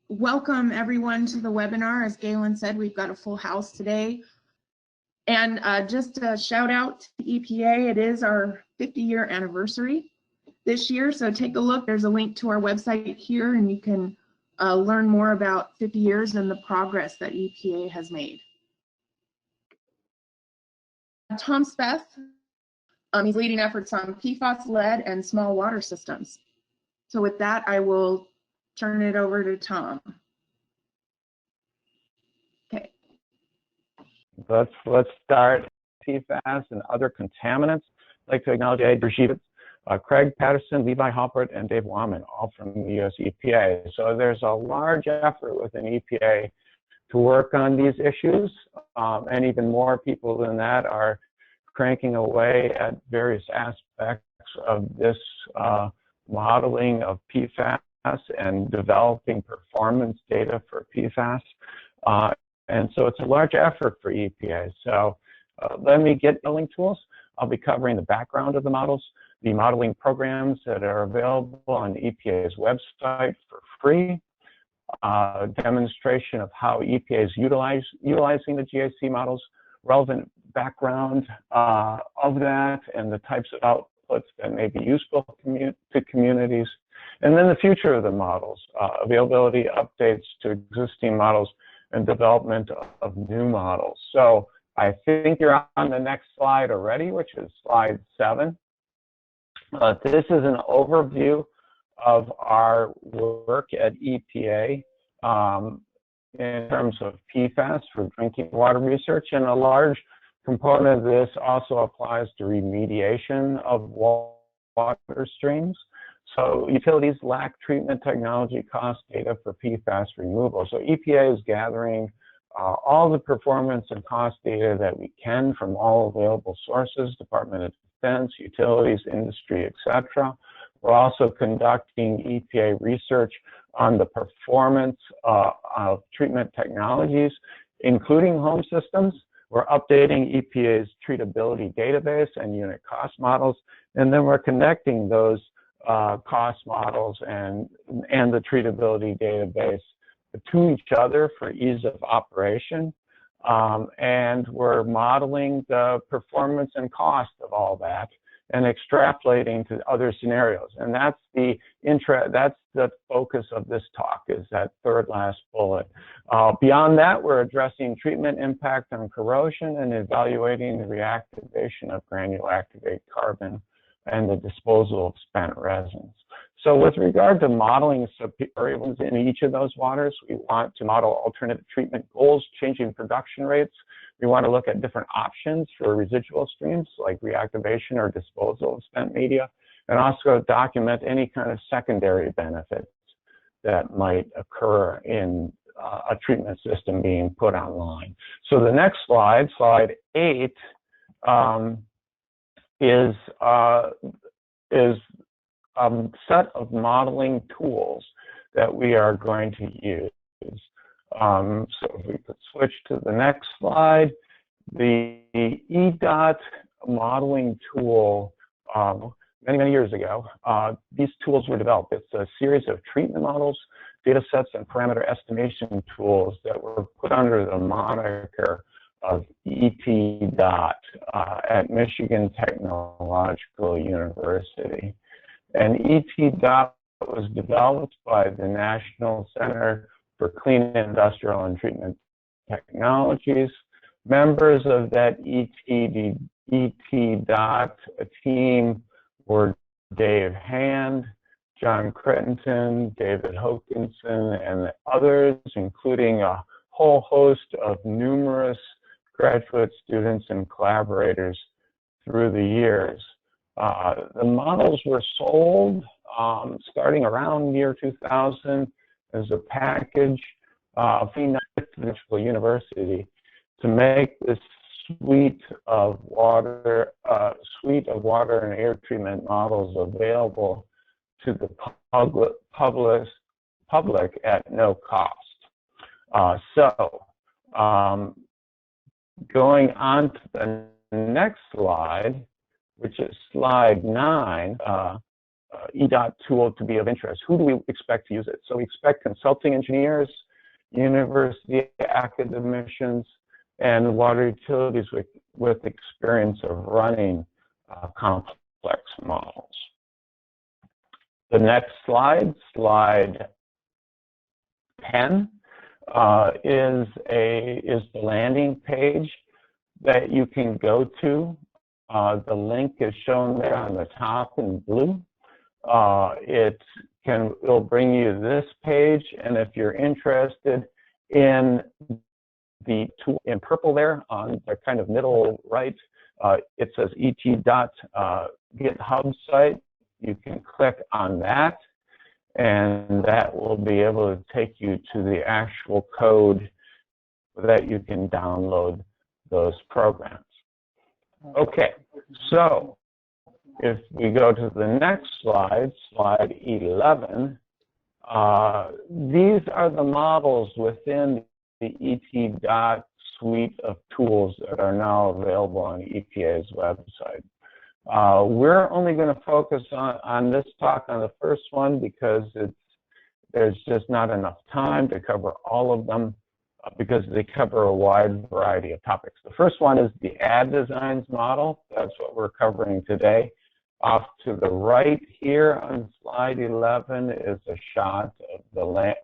Welcome everyone to the webinar. As Galen said, we've got a full house today. And just a shout out to EPA, it is our 50-year anniversary this year. So take a look, there's a link to our website here and you can learn more about 50 years and the progress that EPA has made. Tom Speth, he's leading efforts on PFAS, lead, and small water systems. So with that, I will turn it over to Tom. Okay. Let's start PFAS and other contaminants. I'd like to acknowledge Craig Patterson, Levi Halpert, and Dave Wahman, all from the US EPA. So there's a large effort within EPA to work on these issues, and even more people than that are cranking away at various aspects of this modeling of PFAS and developing performance data for PFAS. And so it's a large effort for EPA. So let me get modeling tools. I'll be covering the background of the models, the modeling programs that are available on EPA's website for free, demonstration of how EPA is utilizing the GAC models, relevant background of that, and the types of outputs that may be useful to communities, and then the future of the models, availability updates to existing models, and development of new models. So I think you're on the next slide already, which is slide 7. This is an overview of our work at EPA in terms of PFAS for drinking water research, and a large component of this also applies to remediation of water streams. So utilities lack treatment technology cost data for PFAS removal. So EPA is gathering all the performance and cost data that we can from all available sources, Department of Defense, utilities, industry, etc. We're also conducting EPA research on the performance of treatment technologies, including home systems. We're updating EPA's treatability database and unit cost models, and then we're connecting those cost models and the treatability database to each other for ease of operation. And we're modeling the performance and cost of all that and extrapolating to other scenarios. And that's the focus of this talk, is that third last bullet. Beyond that, we're addressing treatment impact on corrosion and evaluating the reactivation of granular activate carbon and the disposal of spent resins. So with regard to modeling variables in each of those waters, we want to model alternative treatment goals, changing production rates. We want to look at different options for residual streams like reactivation or disposal of spent media, and also document any kind of secondary benefits that might occur in a treatment system being put online. So the next slide, slide 8, is a set of modeling tools that we are going to use. So if we could switch to the next slide, the EDOT modeling tool, many years ago, these tools were developed. It's a series of treatment models, data sets, and parameter estimation tools that were put under the moniker of ETDOT at Michigan Technological University. And ETDOT was developed by the National Center for Clean Industrial and Treatment Technologies. Members of that ETDOT team were Dave Hand, John Crittenton, David Hokinson, and others, including a whole host of numerous graduate students and collaborators through the years. The models were sold starting around year 2000 as a package to the university to make this suite of water and air treatment models available to the public at no cost. Going on to the next slide, which is slide 9, EDOT tool to be of interest. Who do we expect to use it? So we expect consulting engineers, university academicians, and water utilities with experience of running complex models. The next slide, slide 10, is the landing page that you can go to. The link is shown there on the top in blue. It'll bring you to this page, and if you're interested in the tool in purple there on the kind of middle right, it says et.github site. You can click on that, and that will be able to take you to the actual code that you can download those programs. Okay, so if we go to the next slide, slide 11, these are the models within the ET.dot suite of tools that are now available on EPA's website. We're only going to focus on this talk on the first one because there's just not enough time to cover all of them because they cover a wide variety of topics. The first one is the ad designs model. That's what we're covering today. Off to the right here on slide 11 is a shot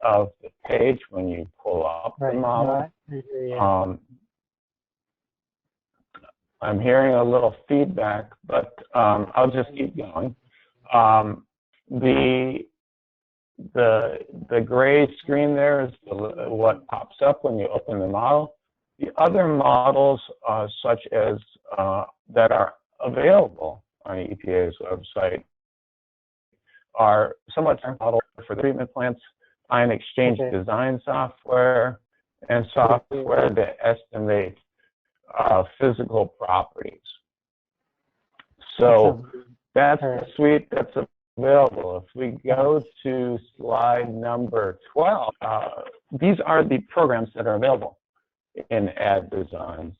of the page when you pull up the model. I'm hearing a little feedback, but I'll just keep going. The gray screen there is what pops up when you open the model. The other models, such as that are available on EPA's website, are somewhat models for the treatment plants, ion exchange design software, and software to estimate physical properties. So that's the suite that's available. If we go to slide number 12, these are the programs that are available in ad designs.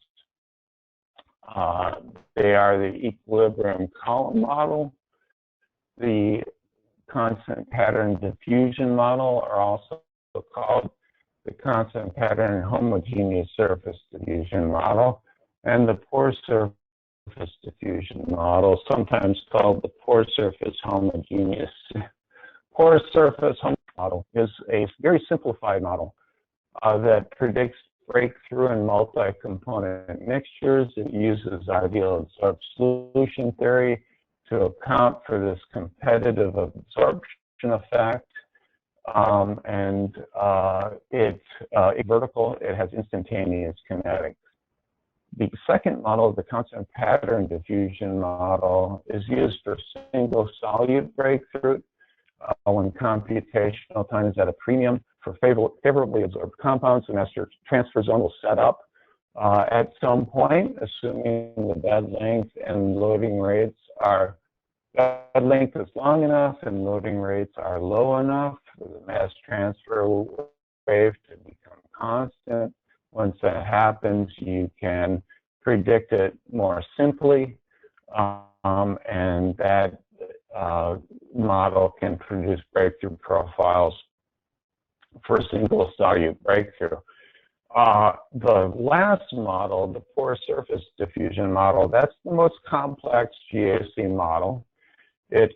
They are the equilibrium column model, the constant pattern diffusion model, are also called the constant pattern homogeneous surface diffusion model, and the pore surface diffusion model, sometimes called the pore surface homogeneous. Pore surface model is a very simplified model that predicts breakthrough in multi-component mixtures. It uses ideal adsorption solution theory to account for this competitive absorption effect. It's vertical, it has instantaneous kinetics. The second model, the constant pattern diffusion model, is used for single solute breakthrough when computational time is at a premium for favorably absorbed compounds. The master transfer zone will set up at some point, assuming the bed length and loading rates are bed length is long enough and loading rates are low enough for the mass transfer wave to become constant. Once that happens, you can predict it more simply, and that model can produce breakthrough profiles for single solute breakthrough. The last model, the pore surface diffusion model, that's the most complex GAC model. It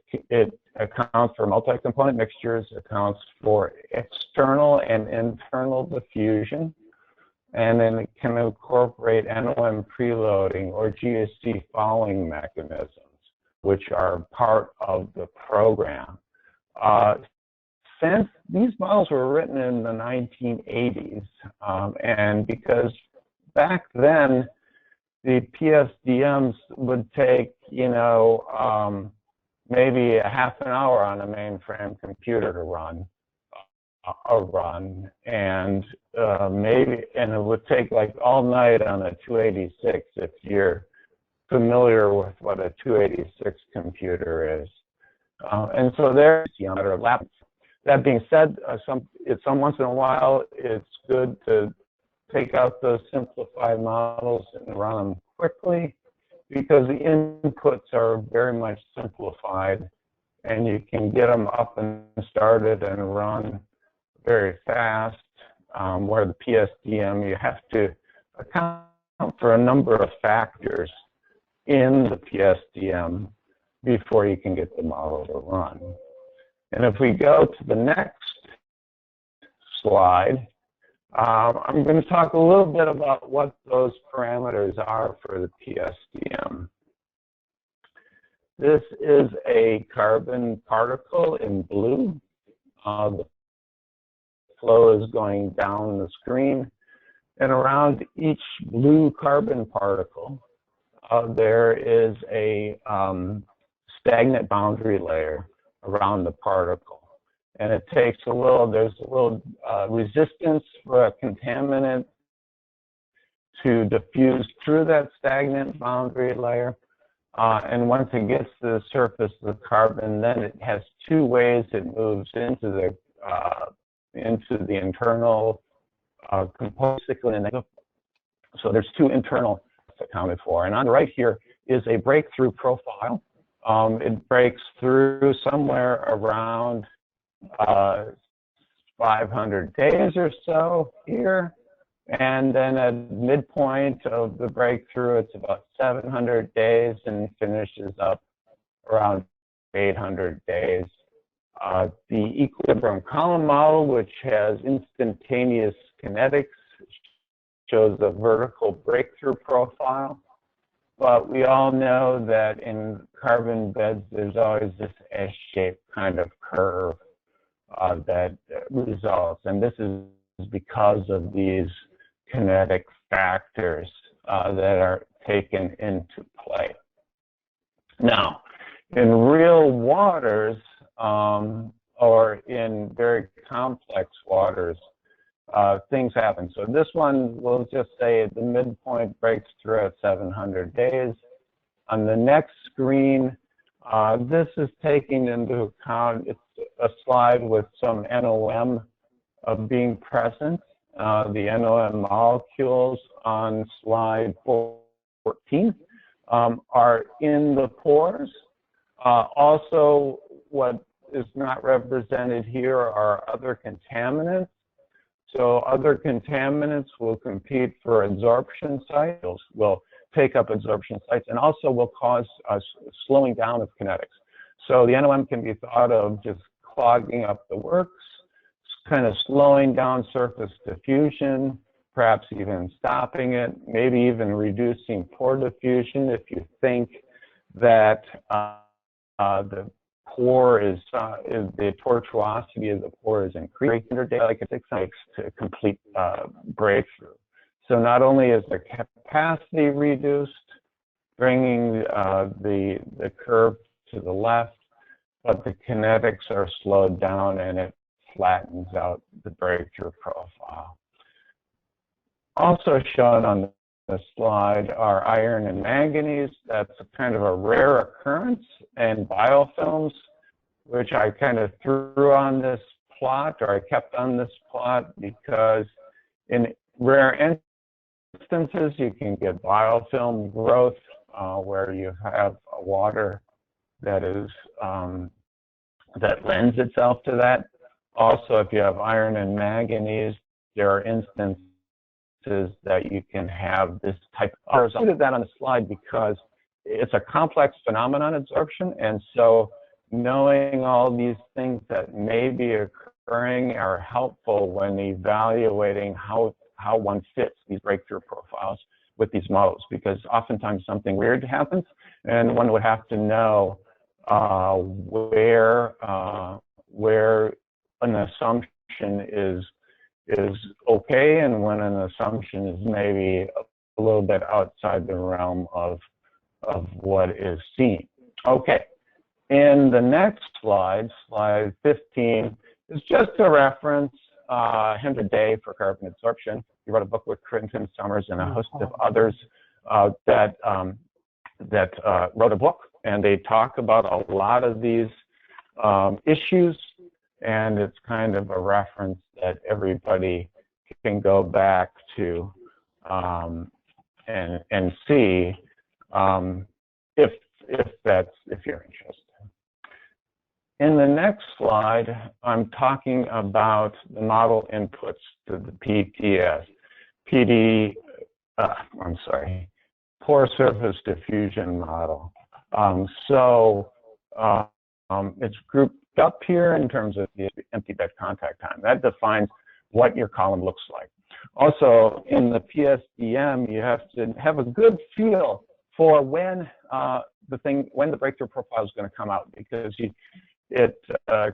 accounts for multi-component mixtures, accounts for external and internal diffusion, and then it can incorporate NOM preloading or GAC fouling mechanisms, which are part of the program. Since these models were written in the 1980s, and because back then the PSDMs would take, maybe a half an hour on a mainframe computer to run and it would take like all night on a 286 if you're familiar with what a 286 computer is. And so there's a matter of lab. That being said, some once in a while, it's good to take out those simplified models and run them quickly because the inputs are very much simplified and you can get them up and started and run very fast. Where the PSDM, you have to account for a number of factors in the PSDM before you can get the model to run. And if we go to the next slide, I'm going to talk a little bit about what those parameters are for the PSDM. This is a carbon particle in blue. The flow is going down the screen, and around each blue carbon particle, there is a stagnant boundary layer around the particle. And it takes a little, there's a little resistance for a contaminant to diffuse through that stagnant boundary layer. And once it gets to the surface of the carbon, then it has two ways it moves into the internal component, and negative. So there's two internal accounted for. And on the right here is a breakthrough profile. It breaks through somewhere around 500 days or so here. And then at midpoint of the breakthrough, it's about 700 days and finishes up around 800 days. The equilibrium column model, which has instantaneous kinetics, shows a vertical breakthrough profile. But we all know that in carbon beds, there's always this S-shaped kind of curve that results. And this is because of these kinetic factors that are taken into play. Now, in real waters, or in very complex waters, things happen. So this one, we'll just say the midpoint breaks through at 700 days. On the next screen, this is taking into account, it's a slide with some NOM being present. The NOM molecules on slide 14 are in the pores. Also, what is not represented here are other contaminants. So other contaminants will compete for adsorption sites, will take up adsorption sites, and also will cause a slowing down of kinetics. So the NOM can be thought of just clogging up the works, kind of slowing down surface diffusion, perhaps even stopping it, maybe even reducing pore diffusion if you think that the pore is, the tortuosity of the pore is increased. Like it takes to complete breakthrough. So not only is the capacity reduced, bringing the curve to the left, but the kinetics are slowed down and it flattens out the breakthrough profile. Also shown on the slide are iron and manganese. That's a kind of a rare occurrence in biofilms, which I kind of threw on this plot, or I kept on this plot, because in rare instances, you can get biofilm growth where you have a water that is that lends itself to that. Also, if you have iron and manganese, there are instances that you can have this type of. I put that on the slide because it's a complex phenomenon, adsorption, and so knowing all these things that may be occurring are helpful when evaluating how one fits these breakthrough profiles with these models, because oftentimes something weird happens, and one would have to know where an assumption is okay and when an assumption is maybe a little bit outside the realm of what is seen. Okay, in the next slide, slide 15, is just a reference, him today for carbon adsorption. He wrote a book with Clinton Summers and a host of others that wrote a book, and they talk about a lot of these issues, and it's kind of a reference that everybody can go back to and see if you're interested. In the next slide, I'm talking about the model inputs to the PTS, pore surface diffusion model. It's grouped up here in terms of the empty bed contact time. That defines what your column looks like. Also, in the PSDM, you have to have a good feel for when the breakthrough profile is going to come out, because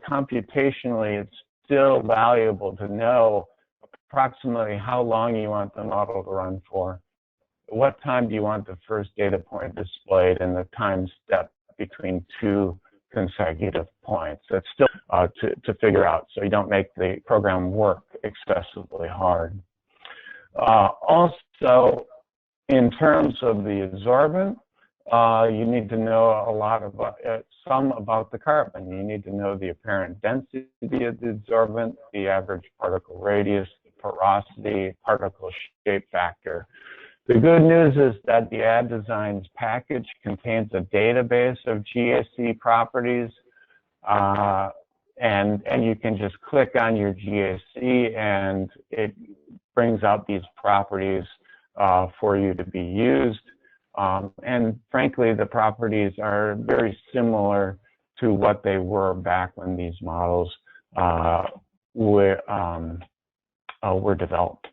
computationally, it's still valuable to know approximately how long you want the model to run for, what time do you want the first data point displayed, and the time step between two consecutive points. That's still to figure out, so you don't make the program work excessively hard. Also, in terms of the adsorbent, you need to know a lot about some about the carbon. You need to know the apparent density of the adsorbent, the average particle radius, the porosity, particle shape factor. The good news is that the AdDesigns package contains a database of GAC properties, and you can just click on your GAC and it brings out these properties for you to be used. And frankly, the properties are very similar to what they were back when these models were developed.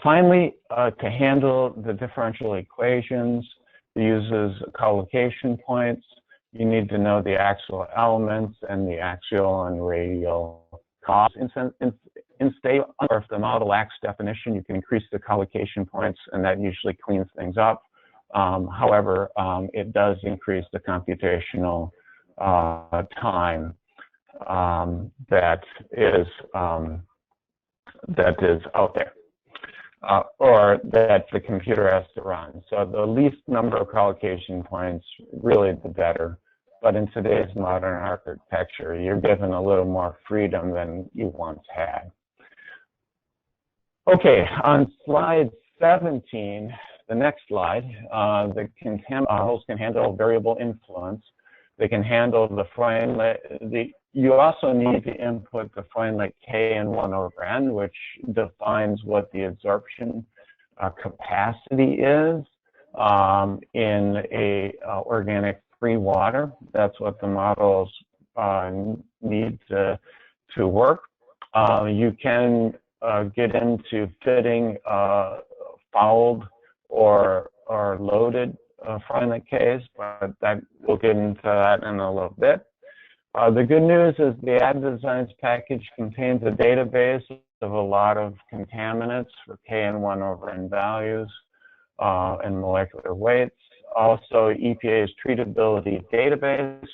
Finally, to handle the differential equations, it uses collocation points. You need to know the axial elements and the axial and radial costs. Or if the model lacks definition, you can increase the collocation points, and that usually cleans things up. However, it does increase the computational time that is out there, or that the computer has to run. So the least number of collocation points, really the better. But in today's modern architecture, you're given a little more freedom than you once had. Okay, on slide 17, the next slide, the models can handle variable influence. They can handle the Freundlich. You also need to input the Freundlich K in 1/n, which defines what the adsorption capacity is in a organic free water. That's what the models need to work. You can get into fitting fouled or loaded Freundlich Ks, but we'll get into that in a little bit. The good news is the AdDesigns package contains a database of a lot of contaminants for K and 1/n values and molecular weights. Also, EPA's treatability database.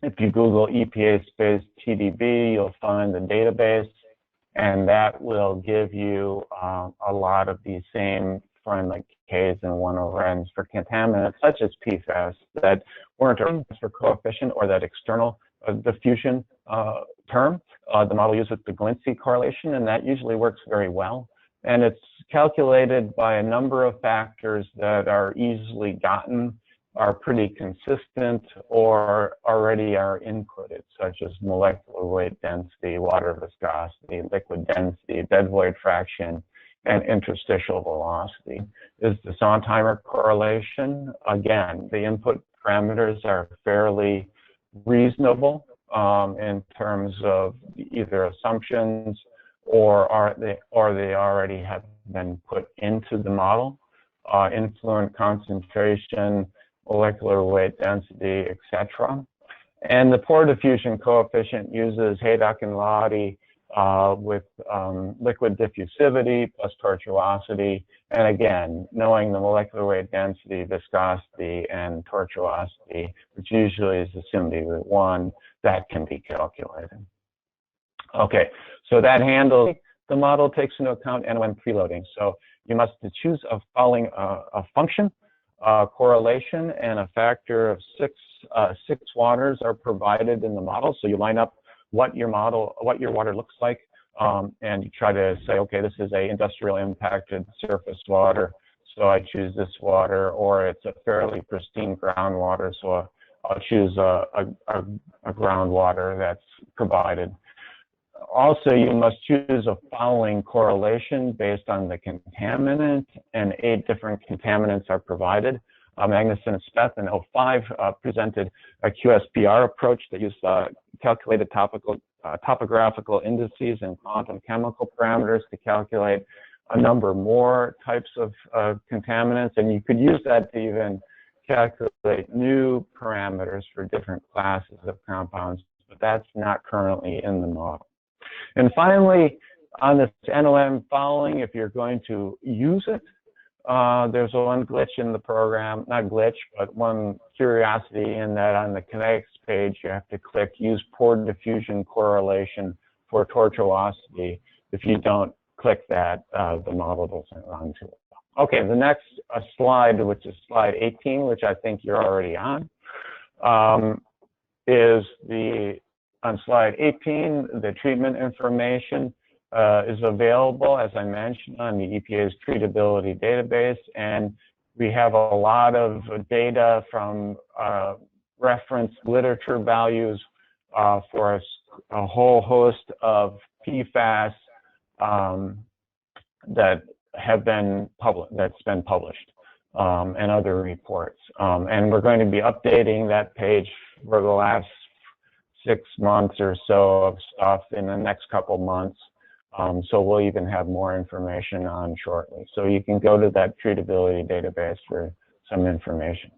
If you Google EPA space TDB, you'll find the database, and that will give you a lot of these same Freundlich Ks and 1/n's for contaminants such as PFAS that weren't a transfer coefficient or that external diffusion term. The model uses the Glintsey correlation, and that usually works very well. And it's calculated by a number of factors that are easily gotten, are pretty consistent, or already are inputted, such as molecular weight density, water viscosity, liquid density, dead void fraction, and interstitial velocity. Is the Sontheimer correlation? Again, the input parameters are fairly reasonable in terms of either assumptions or they already have been put into the model. Influent concentration, molecular weight density, etc. And the pore diffusion coefficient uses Haydock and Lottie with liquid diffusivity plus tortuosity. And again, knowing the molecular weight density, viscosity, and tortuosity, which usually is assumed to be 1, that can be calculated. Okay, so that handles, the model takes into account NOM preloading. So you must choose a following a function, correlation, and a factor of 6 waters are provided in the model. So you line up what your water looks like, and you try to say, okay, this is a industrial impacted surface water, so I choose this water, or it's a fairly pristine groundwater, so I'll choose a groundwater that's provided. Also, you must choose a following correlation based on the contaminant, and 8 different contaminants are provided. Magnuson and Speth in 05 presented a QSPR approach that used calculated topographical indices and quantum chemical parameters to calculate a number more types of contaminants, and you could use that to even calculate new parameters for different classes of compounds, but that's not currently in the model. And finally, on this NOM following, if you're going to use it, there's one glitch in the program, not glitch, but one curiosity in that on the kinetics page, you have to click use pore diffusion correlation for tortuosity. If you don't click that, the model doesn't run too well. Okay, the next slide, which is slide 18, which I think you're already on, is on slide 18, the treatment information is available, as I mentioned, on the EPA's treatability database, and we have a lot of data from reference literature values for a whole host of PFAS that have been published, and other reports. And we're going to be updating that page for the last 6 months or so of stuff in the next couple months. So we'll even have more information on shortly. So you can go to that treatability database for some information.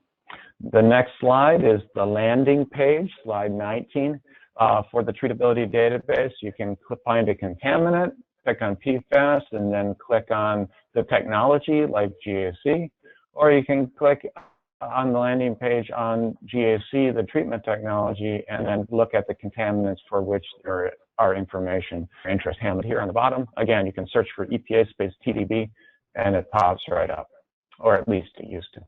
The next slide is the landing page, slide 19. For the treatability database, you can find a contaminant, click on PFAS, and then click on the technology like GAC, or you can click on the landing page on GAC, the treatment technology, and then look at the contaminants for which there are information or interest handled here on the bottom. Again, you can search for EPA space TDB, and it pops right up, or at least it used to.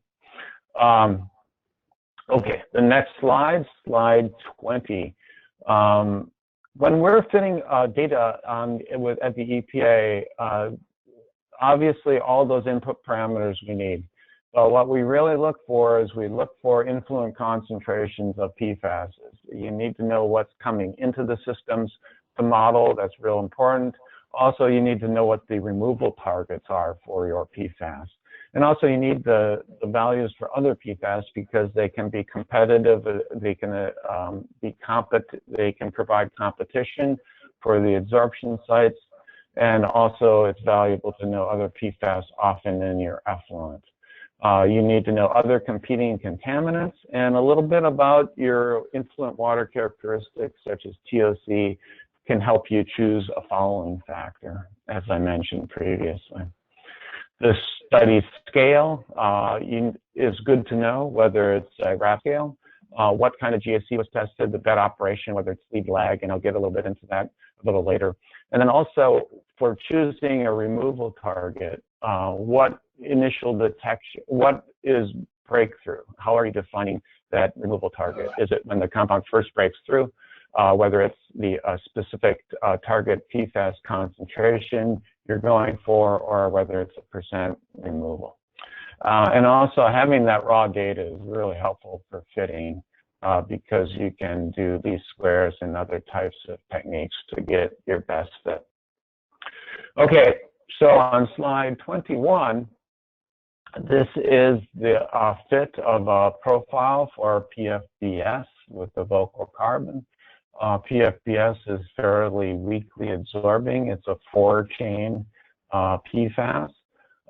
Okay, the next slide, slide 20. When we're fitting data at the EPA, obviously all those input parameters we need. But what we really look for is we look for influent concentrations of PFAS. You need to know what's coming into the systems to model. That's real important. Also, you need to know what the removal targets are for your PFAS. And also, you need the values for other PFAS because they can be competitive. They can they can provide competition for the adsorption sites. And also, it's valuable to know other PFAS often in your effluent. You need to know other competing contaminants and a little bit about your influent water characteristics, such as TOC, can help you choose a following factor, as I mentioned previously. The study scale is good to know, whether it's a graph scale, what kind of GAC was tested, the bed operation, whether it's lead lag, and I'll get a little bit into that a little later. And then also for choosing a removal target, what initial detection, what is breakthrough? How are you defining that removal target? Is it when the compound first breaks through, whether it's the specific target PFAS concentration you're going for, or whether it's a % removal? And also having that raw data is really helpful for fitting because you can do these squares and other types of techniques to get your best fit. Okay, so on slide 21, this is the fit of a profile for PFBS with the vocal carbon. PFBS is fairly weakly absorbing. It's a 4-chain PFAS.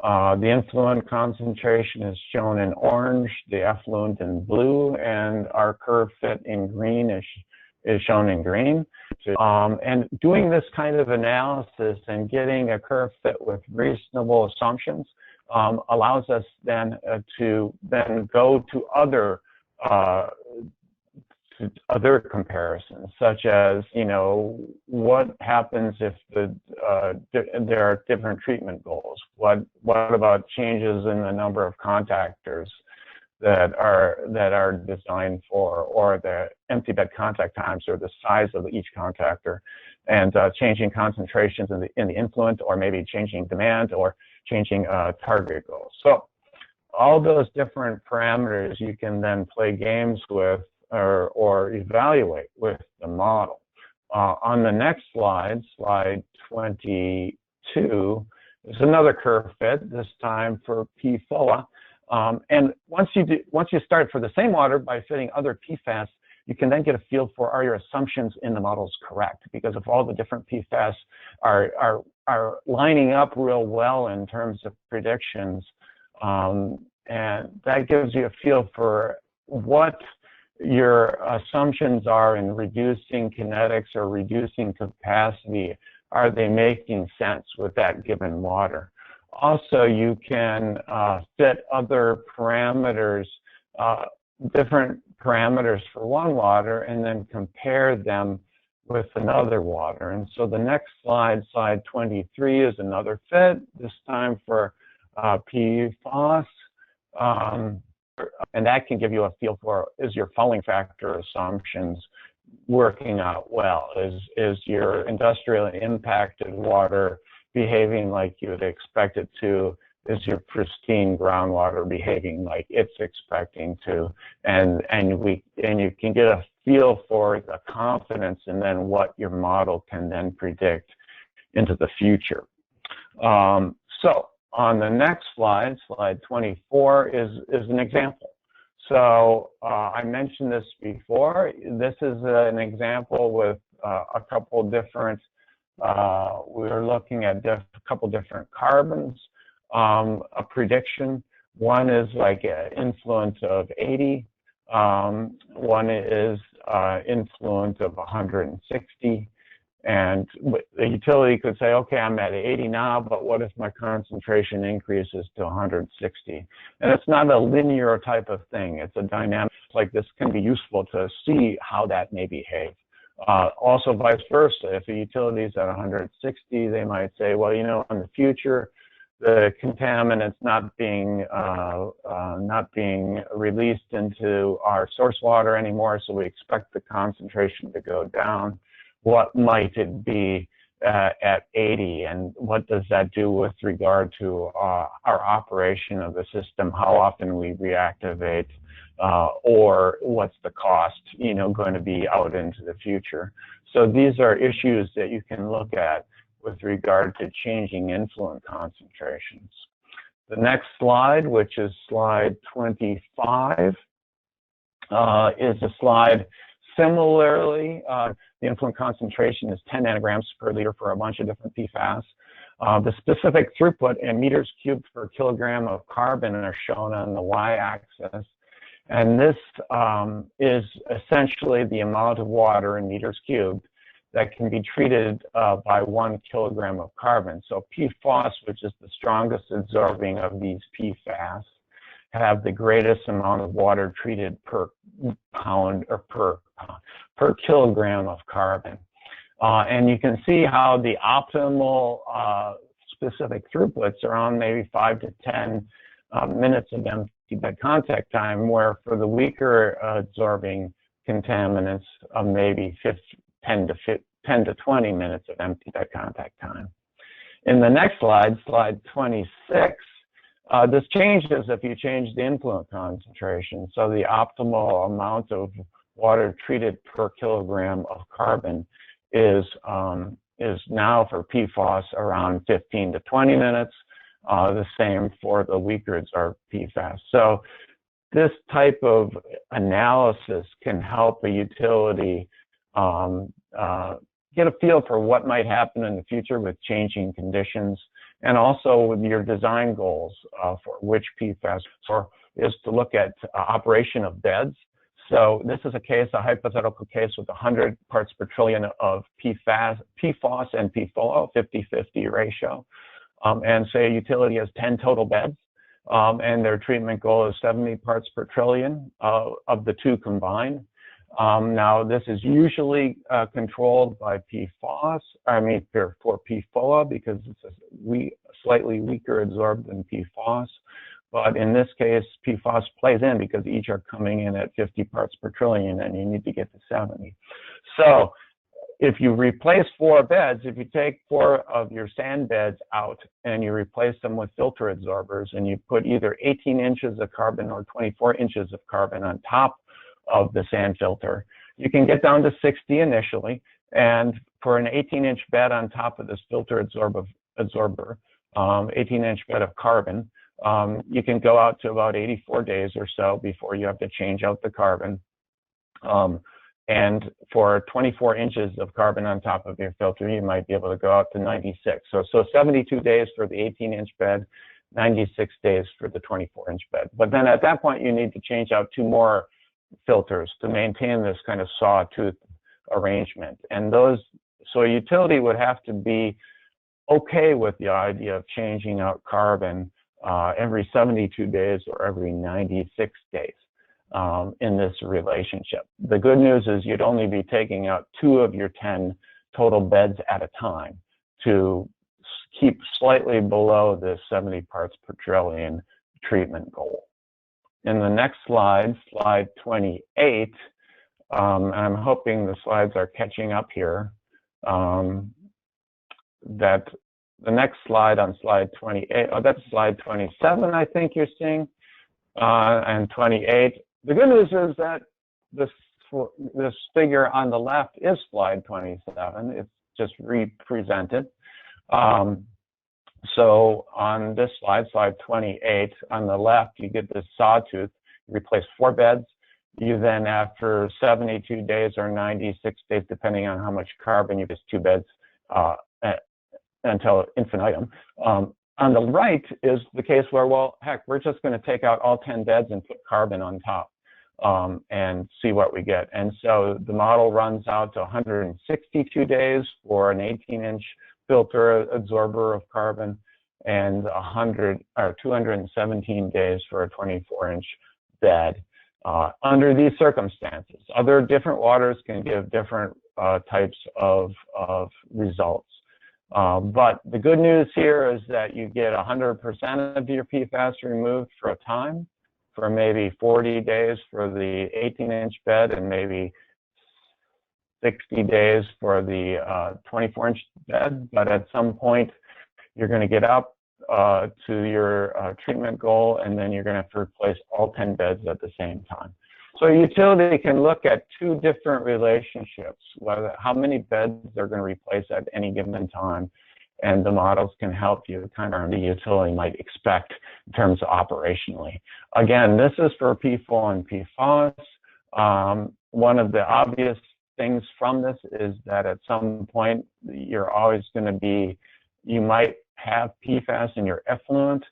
The influent concentration is shown in orange, the effluent in blue, and our curve fit in green is shown in green. And doing this kind of analysis and getting a curve fit with reasonable assumptions allows us then to go to other comparisons, such as, what happens if there are different treatment goals? What about changes in the number of contactors that are designed for, or the empty bed contact times, or the size of each contactor, and changing concentrations in the influent, or maybe changing demand, or changing target goals. So all those different parameters you can then play games with or evaluate with the model. On the next slide, slide 22, is another curve fit, this time for PFOA. And once you start for the same water by fitting other PFAS, you can then get a feel for, are your assumptions in the models correct? Because if all the different PFAS are lining up real well in terms of predictions, and that gives you a feel for what your assumptions are in reducing kinetics or reducing capacity. Are they making sense with that given water? Also, you can fit other parameters, different parameters for one water, and then compare them with another water. And so the next slide, slide 23, is another fit, this time for PFAS. And that can give you a feel for, is your fouling factor assumptions working out well? Is your industrially impacted water behaving like you would expect it to? Is your pristine groundwater behaving like it's expecting to? And you can get a feel for the confidence and then what your model can then predict into the future. So on the next slide, slide 24, is an example. So I mentioned this before. This is an example with a couple different, we're looking at a couple different carbons. A prediction. One is like an influence of 80. One is influence of 160. And the utility could say, okay, I'm at 80 now, but what if my concentration increases to 160? And it's not a linear type of thing. It's a dynamic. Like this can be useful to see how that may behave. Also vice versa. If a utility is at 160, they might say, well, you know, in the future, the contaminants not being released into our source water anymore, so we expect the concentration to go down. What might it be at 80, and what does that do with regard to our operation of the system? How often we reactivate, or what's the cost, you know, going to be out into the future? So these are issues that you can look at with regard to changing influent concentrations. The next slide, which is slide 25, is a slide similarly. The influent concentration is 10 nanograms per liter for a bunch of different PFAS. The specific throughput in meters cubed per kilogram of carbon are shown on the y-axis. And this is essentially the amount of water in meters cubed that can be treated by 1 kilogram of carbon. So PFAS, which is the strongest absorbing of these PFAS, have the greatest amount of water treated per pound or per kilogram of carbon. And you can see how the optimal specific throughputs are on maybe 5 to 10 minutes of empty bed contact time, where for the weaker absorbing contaminants, maybe 10 to 20 minutes of empty bed contact time. In the next slide, slide 26, this changes if you change the influent concentration. So the optimal amount of water treated per kilogram of carbon is now for PFAS around 15 to 20 minutes. The same for the weaker absorbed PFAS. So this type of analysis can help a utility get a feel for what might happen in the future with changing conditions, and also with your design goals for which PFAS is to look at operation of beds. So this is a hypothetical case with 100 parts per trillion of PFAS and PFOA, 50-50 ratio. And say a utility has 10 total beds, and their treatment goal is 70 parts per trillion of the two combined. Now, this is usually controlled by PFAS, for PFOA, because it's slightly weaker absorbed than PFAS. But in this case, PFAS plays in because each are coming in at 50 parts per trillion, and you need to get to 70. So if you replace 4 beds, if you take 4 of your sand beds out and you replace them with filter absorbers, and you put either 18 inches of carbon or 24 inches of carbon on top of the sand filter. You can get down to 60 initially, and for an 18-inch bed on top of this filter adsorber, 18-inch bed of carbon, you can go out to about 84 days or so before you have to change out the carbon. And for 24 inches of carbon on top of your filter, you might be able to go out to 96. So 72 days for the 18-inch bed, 96 days for the 24-inch bed. But then at that point, you need to change out 2 more filters to maintain this kind of sawtooth arrangement. And so a utility would have to be okay with the idea of changing out carbon every 72 days or every 96 days in this relationship. The good news is you'd only be taking out 2 of your 10 total beds at a time to keep slightly below the 70 parts per trillion treatment goal. In the next slide, slide 28, and I'm hoping the slides are catching up here, that the next slide on slide 28, oh, that's slide 27, I think you're seeing, and 28. The good news is that this figure on the left is slide 27. It's just represented. So on this slide, slide 28, on the left, you get this sawtooth. You replace 4 beds. You then, after 72 days or 96 days, depending on how much carbon, you just 2 beds until infinitum. On the right is the case where, well, heck, we're just going to take out all 10 beds and put carbon on top and see what we get. And so the model runs out to 162 days for an 18-inch filter adsorber of carbon and 217 days for a 24-inch bed. Under these circumstances, other different waters can give different types of results. But the good news here is that you get 100% of your PFAS removed for a time, for maybe 40 days for the 18-inch bed and maybe 60 days for the 24-inch bed. But at some point, you're going to get up to your treatment goal, and then you're going to have to replace all 10 beds at the same time. So a utility can look at 2 different relationships, how many beds they're going to replace at any given time, and the models can help you kind of the utility might expect in terms of operationally. Again, this is for PFOA and PFAS. One of the obvious things from this is that at some point you're always going to be, you might have PFAS in your effluent,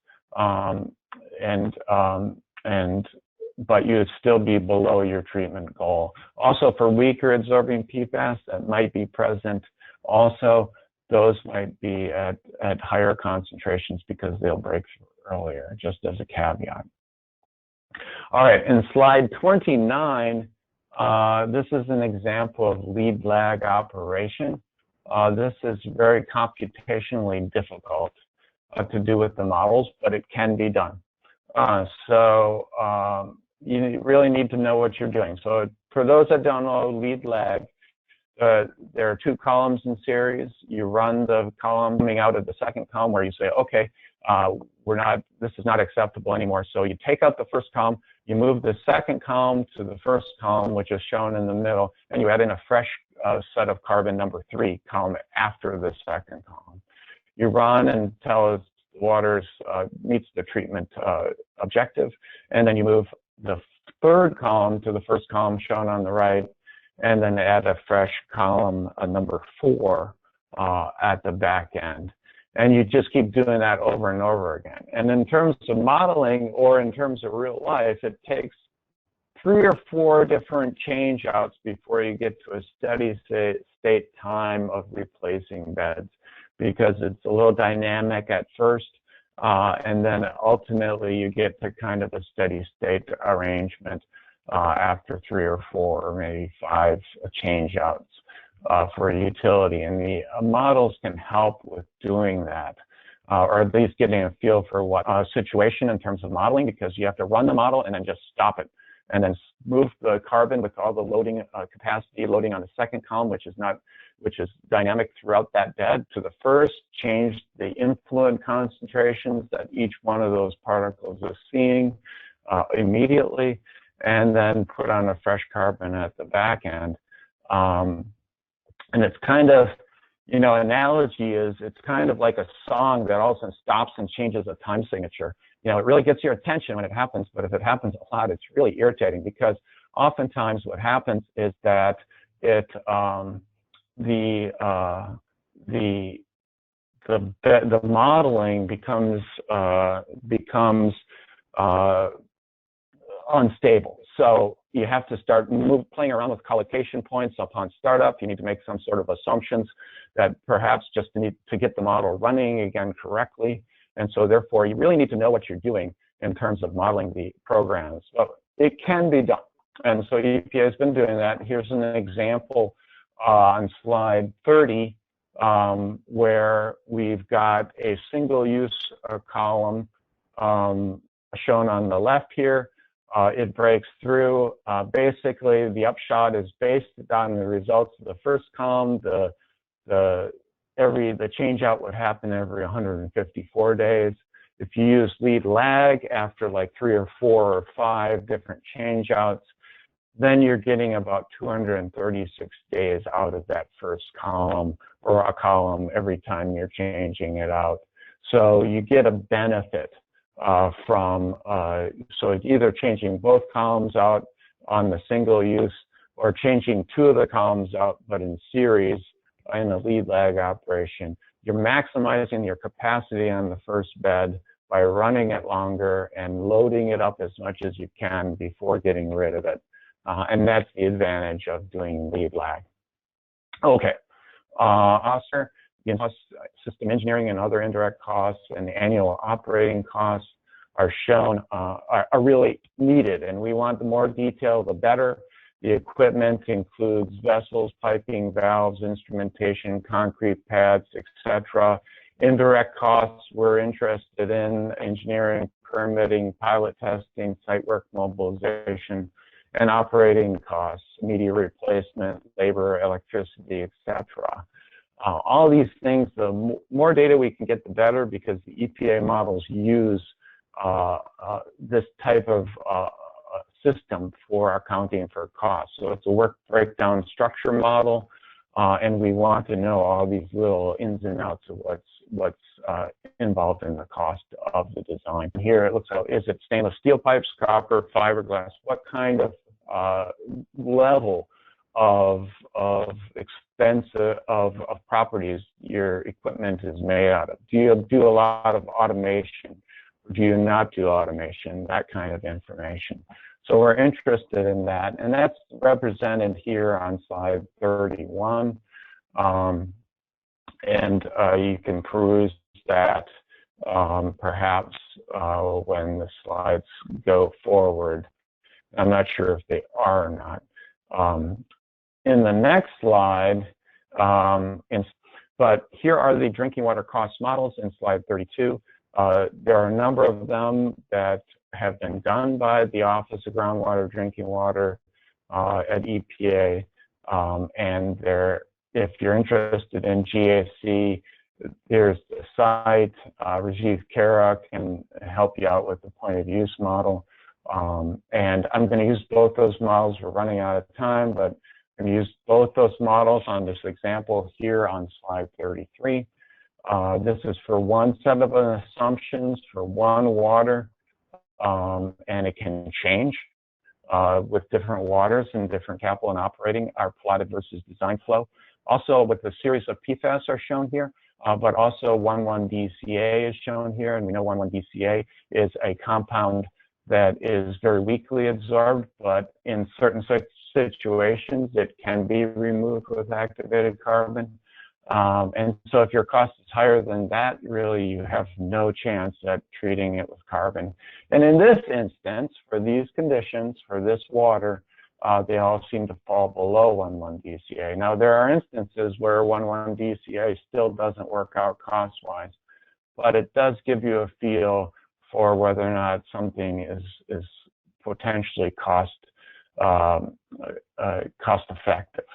but you'd still be below your treatment goal. Also, for weaker adsorbing PFAS that might be present, also those might be at higher concentrations because they'll break through earlier, just as a caveat. All right, in slide 29, this is an example of lead lag operation. This is very computationally difficult to do with the models, but it can be done. You really need to know what you're doing. So for those that don't know lead lag, there are 2 columns in series. You run the column coming out of the second column where you say, okay, this is not acceptable anymore. So you take out the first column, you move the second column to the first column, which is shown in the middle, and you add in a fresh set of carbon number 3 column after the second column. You run until the water meets the treatment objective, and then you move the third column to the first column shown on the right, and then add a fresh column number 4 at the back end. And you just keep doing that over and over again. And in terms of modeling or in terms of real life, it takes 3 or 4 different change outs before you get to a steady state time of replacing beds, because it's a little dynamic at first, and then ultimately you get to kind of a steady state arrangement after 3 or 4 or maybe 5 change outs for a utility. And the models can help with doing that, or at least getting a feel for what situation in terms of modeling, because you have to run the model and then just stop it, and then move the carbon with all the loading capacity loading on the second column, which is dynamic throughout that bed, to the first, change the influent concentrations that each one of those particles is seeing immediately, and then put on a fresh carbon at the back end. And it's kind of, you know, analogy is it's kind of like a song that all of a sudden stops and changes a time signature. You know, it really gets your attention when it happens, but if it happens a lot, it's really irritating, because oftentimes what happens is that it the modeling becomes unstable. So you have to start playing around with collocation points upon startup. You need to make some sort of assumptions that perhaps just need to get the model running again correctly. And so therefore, you really need to know what you're doing in terms of modeling the programs. But it can be done. And so EPA has been doing that. Here's an example on slide 30, where we've got a single-use column shown on the left here. It breaks through. Basically, the upshot is based on the results of the first column. The change out would happen every 154 days. If you use lead lag after like 3 or 4 or 5 different change outs, then you're getting about 236 days out of that first column, or a column every time you're changing it out. So you get a benefit from, so it's either changing both columns out on the single use, or changing 2 of the columns out, but in series in a lead lag operation. You're maximizing your capacity on the first bed by running it longer and loading it up as much as you can before getting rid of it. And that's the advantage of doing lead lag. Okay, Oscar, system engineering and other indirect costs and the annual operating costs are shown, are really needed, and we want the more detail, the better. The equipment includes vessels, piping, valves, instrumentation, concrete pads, etc. Indirect costs, we're interested in engineering, permitting, pilot testing, site work mobilization, and operating costs, media replacement, labor, electricity, etc. All these things, the more data we can get, the better, because the EPA models use this type of system for accounting for costs. So it's a work breakdown structure model, and we want to know all these little ins and outs of what's involved in the cost of the design. Here it looks like, is it stainless steel pipes, copper, fiberglass? What kind of level of expense of properties your equipment is made out of? Do you do a lot of automation? Do you not do automation? That kind of information. So we're interested in that, and that's represented here on slide 31. And you can peruse that perhaps when the slides go forward. I'm not sure if they are or not. In the next slide, but here are the drinking water cost models in slide 32. There are a number of them that have been done by the Office of Groundwater Drinking Water at EPA, and if you're interested in GAC, there's the site. Rajiv Kara can help you out with the point of use model. And I'm going to use both those models. We're running out of time, but I'm going to use both those models on this example here on slide 33. This is for one set of assumptions for one water, and it can change with different waters and different capital and operating are plotted versus design flow. Also, with a series of PFAS are shown here, but also 1,1-DCA is shown here, and we know 1,1-DCA is a compound that is very weakly absorbed, but in certain situations, it can be removed with activated carbon. And so if your cost is higher than that, really you have no chance at treating it with carbon. And in this instance, for these conditions, for this water, they all seem to fall below 1,1-DCA. Now, there are instances where 1,1-DCA still doesn't work out cost-wise, but it does give you a feel for whether or not something is potentially cost-effective.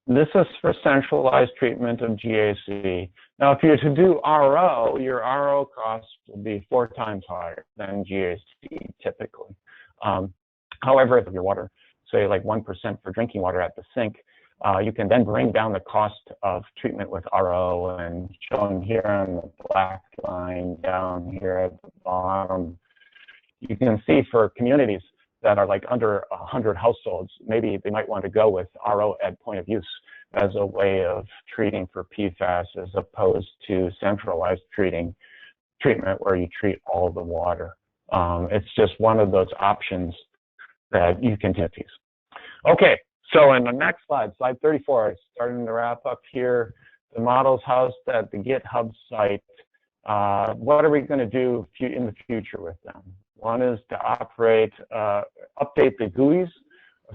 This is for centralized treatment of GAC. Now, if you're to do RO, your RO costs will be 4 times higher than GAC typically. However, if your water, say like 1% for drinking water at the sink, you can then bring down the cost of treatment with RO, and shown here on the black line down here at the bottom. You can see for communities that are like under 100 households, maybe they might want to go with RO at point of use as a way of treating for PFAS, as opposed to centralized treatment where you treat all the water. It's just one of those options that you can use. Okay, so in the next slide, slide 34, starting to wrap up here, the model's housed at the GitHub site. What are we going to do in the future with them? One is to update the GUIs,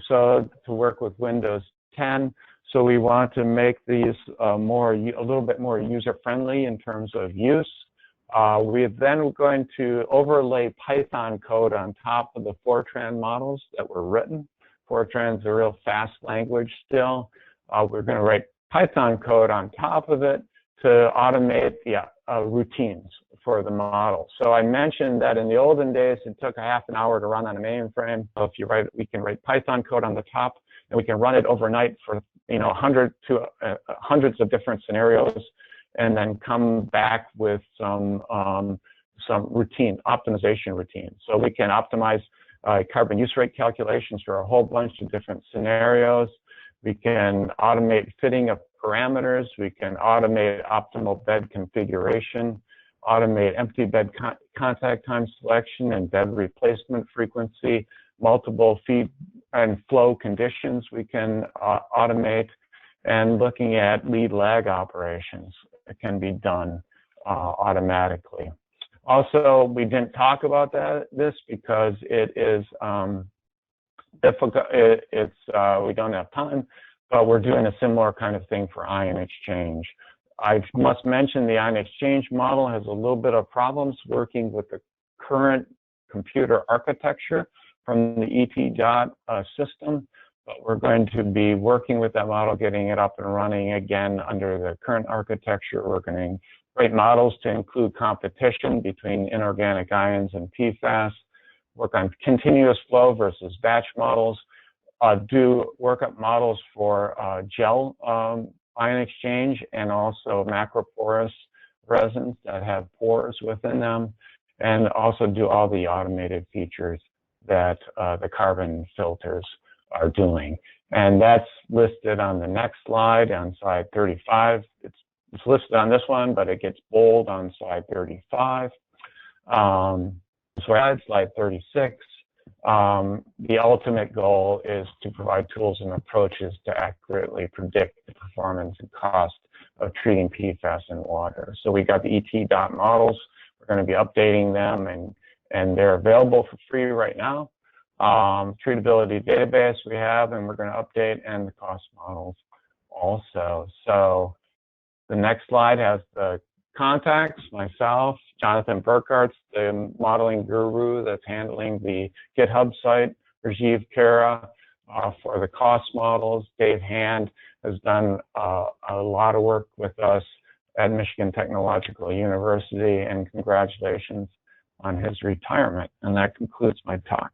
so to work with Windows 10. So we want to make these a little bit more user-friendly in terms of use. We're then going to overlay Python code on top of the Fortran models that were written. Fortran's a real fast language still. We're going to write Python code on top of it to automate the routines for the model. So I mentioned that in the olden days, it took a half an hour to run on a mainframe. So if you we can write Python code on the top, and we can run it overnight for hundreds of different scenarios, and then come back with some optimization routines. So we can optimize carbon use rate calculations for a whole bunch of different scenarios. We can automate fitting of parameters. We can automate optimal bed configuration, automate empty bed contact time selection and bed replacement frequency, multiple feed and flow conditions we can automate, and looking at lead lag operations. It can be done automatically. Also, we didn't talk about this because it is difficult. We don't have time, but we're doing a similar kind of thing for ion exchange. I must mention the ion exchange model has a little bit of problems working with the current computer architecture from the ET system, but we're going to be working with that model, getting it up and running again under the current architecture. We're going to create models to include competition between inorganic ions and PFAS, work on continuous flow versus batch models, do workup models for gel ion exchange, and also macroporous resins that have pores within them, and also do all the automated features that the carbon filters are doing. And that's listed on the next slide, on slide 35. It's listed on this one, but it gets bold on slide 35. Slide 36. The ultimate goal is to provide tools and approaches to accurately predict the performance and cost of treating PFAS in water. So we got the ET models. We're going to be updating them, and they're available for free right now. Treatability database we have, and we're going to update, and the cost models also. So the next slide has the contacts, myself, Jonathan Burkhart's the modeling guru that's handling the GitHub site, Rajiv Kara for the cost models. Dave Hand has done a lot of work with us at Michigan Technological University, and congratulations on his retirement. And that concludes my talk.